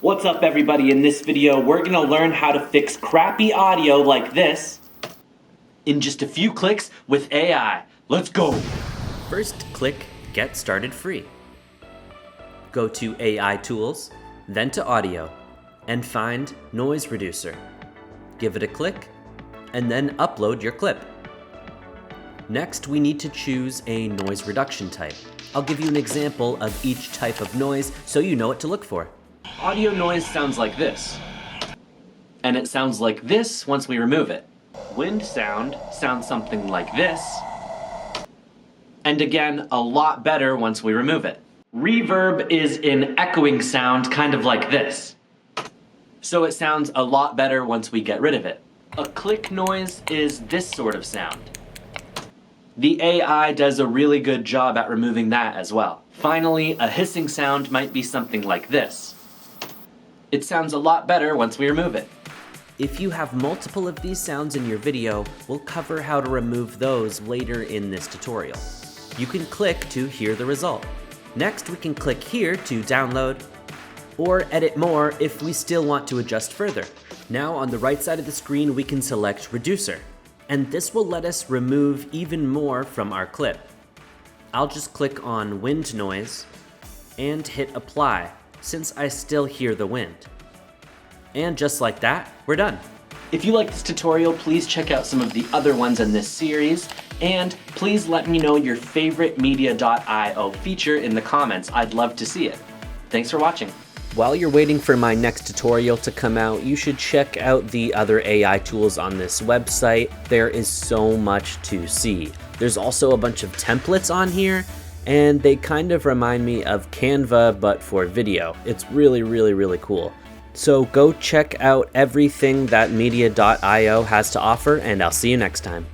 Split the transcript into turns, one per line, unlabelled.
What's up everybody? In this video, we're gonna learn how to fix crappy audio like this in just a few clicks with AI. Let's go!
First, click Get Started Free. Go to AI Tools, then to Audio, and find Noise Reducer. Give it a click, and then upload your clip. Next, we need to choose a noise reduction type. I'll give you an example of each type of noise so you know what to look for.
Audio noise sounds like this. And it sounds like this once we remove it. Wind sound sounds something like this. And again, a lot better once we remove it. Reverb is an echoing sound kind of like this. So it sounds a lot better once we get rid of it. A click noise is this sort of sound. The AI does a really good job at removing that as well. Finally, a hissing sound might be something like this. It sounds a lot better once we remove it.
If you have multiple of these sounds in your video, we'll cover how to remove those later in this tutorial. You can click to hear the result. Next, we can click here to download or edit more if we still want to adjust further. Now on the right side of the screen, we can select Reducer, and this will let us remove even more from our clip. I'll just click on Wind Noise and hit Apply, since I still hear the wind. And just like that, we're done.
If you like this tutorial, please check out some of the other ones in this series, and please let me know your favorite media.io feature in the comments. I'd love to see it. Thanks for watching.
While you're waiting for my next tutorial to come out, you should check out the other AI tools on this website. There is so much to see. There's also a bunch of templates on here, and they kind of remind me of Canva, but for video. It's really, really, really cool. So go check out everything that media.io has to offer, and I'll see you next time.